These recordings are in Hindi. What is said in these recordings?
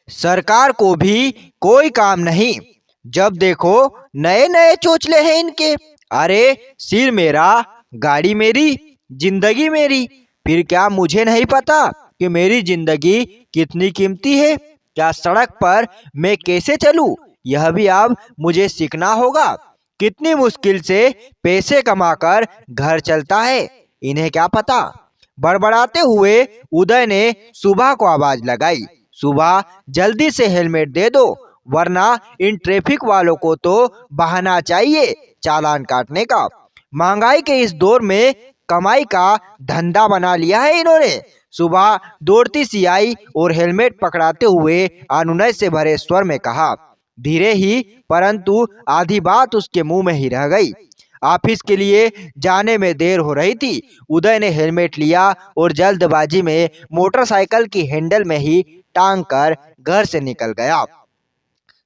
सरकार को भी कोई काम नहीं। जब देखो नए नए चोचले हैं इनके। अरे सिर मेरा, गाड़ी मेरी, जिंदगी मेरी। फिर क्या मुझे नहीं पता कि मेरी जिंदगी कितनी कीमती है? क्या सड़क पर मैं कैसे चलूं, यह भी अब मुझे सीखना होगा। कितनी मुश्किल से पैसे कमाकर घर चलता है, इन्हें क्या पता। बड़बड़ाते हुए उदय ने सुबह को आवाज लगाई। सुबह, जल्दी से हेलमेट दे दो, वरना इन ट्रैफिक वालों को तो बहाना चाहिए चालान काटने का। महंगाई के इस दौर में कमाई का धंधा बना लिया है इन्होंने। सुबह दौड़ती सी आई और हेलमेट पकड़ाते हुए अनुनय से भरे स्वर में कहा, धीरे ही, परंतु आधी बात उसके मुंह में ही रह गई। ऑफिस के लिए जाने में देर हो रही थी। उदय ने हेलमेट लिया और जल्दबाजी में मोटरसाइकिल की हैंडल में ही टांग कर घर से निकल गया।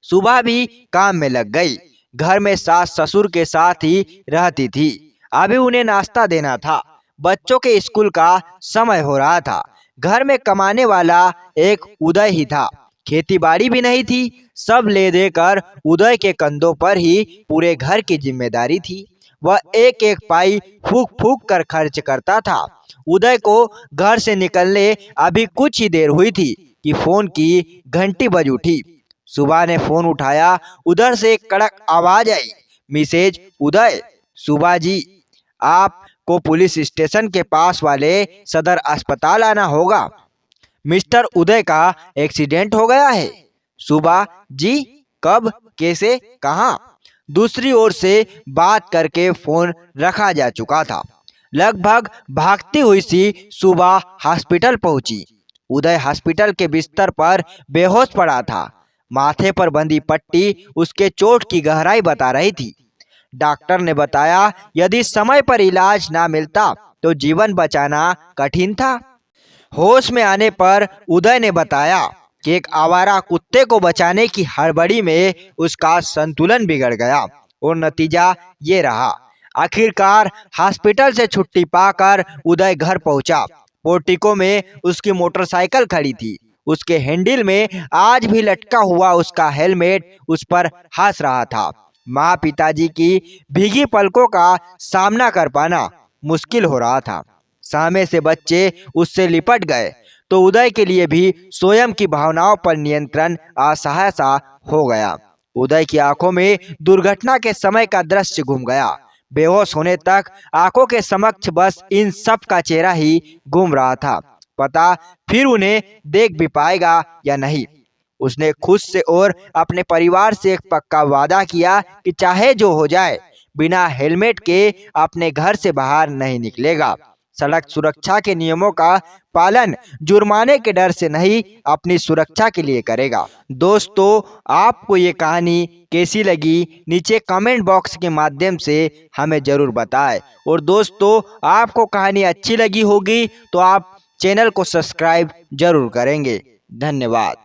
सुबह भी काम में लग गई। घर में सास ससुर के साथ ही रहती थी। अभी उन्हें नाश्ता देना था। बच्चों के स्कूल का समय हो रहा था। घर में कमाने वाला एक उदय ही था। खेती बाड़ी भी नहीं थी। सब ले देकर उदय के कंधों पर ही पूरे घर की जिम्मेदारी थी। वह एक एक पाई फूक फूक कर खर्च करता था। उदय को घर से निकलने अभी कुछ ही देर हुई थी कि फोन की घंटी बज उठी। सुबह ने फोन उठाया। उधर से एक कड़क आवाज आई, मिसेज उदय। सुबह जी, आपको पुलिस स्टेशन के पास वाले सदर अस्पताल आना होगा। मिस्टर उदय का एक्सीडेंट हो गया है। सुबह जी, कब, कैसे, कहाँ? दूसरी ओर से बात करके फोन रखा जा चुका था। लगभग भागती हुई सी सुबह हॉस्पिटल पहुंची। उदय हॉस्पिटल के बिस्तर पर बेहोश पड़ा था। माथे पर बंधी पट्टी उसके चोट की गहराई बता रही थी। डॉक्टर ने बताया यदि समय पर इलाज ना मिलता तो जीवन बचाना कठिन था। होश में आने पर उदय ने बताया कि एक आवारा कुत्ते को बचाने की हड़बड़ी में उसका संतुलन बिगड़ गया और नतीजा ये रहा। आखिरकार हॉस्पिटल से छुट्टी पाकर उदय घर पहुंचा। पोर्टिको में उसकी मोटरसाइकिल खड़ी थी। उसके हैंडल में आज भी लटका हुआ उसका हेलमेट उस पर हंस रहा था। माँ पिताजी की भीगी पलकों का सामना कर पाना मुश्किल हो रहा था। सामने से बच्चे उससे लिपट गए तो उदय के लिए भी स्वयं की भावनाओं पर नियंत्रण असहाय सा हो गया। उदय की आंखों में दुर्घटना के समय का दृश्य घूम गया। बेहोश होने तक आंखों के समक्ष बस इन सब का चेहरा ही घूम रहा था। पता फिर उन्हें देख भी पाएगा या नहीं। उसने खुद से और अपने परिवार से एक पक्का वादा किया कि चाहे जो हो जाए, बिना हेलमेट के अपने घर से बाहर नहीं निकलेगा। सड़क सुरक्षा के नियमों का पालन जुर्माने के डर से नहीं, अपनी सुरक्षा के लिए करेगा। दोस्तों, आपको ये कहानी कैसी लगी नीचे कमेंट बॉक्स के माध्यम से हमें जरूर बताएं। और दोस्तों, आपको कहानी अच्छी लगी होगी तो आप चैनल को सब्सक्राइब जरूर करेंगे। धन्यवाद।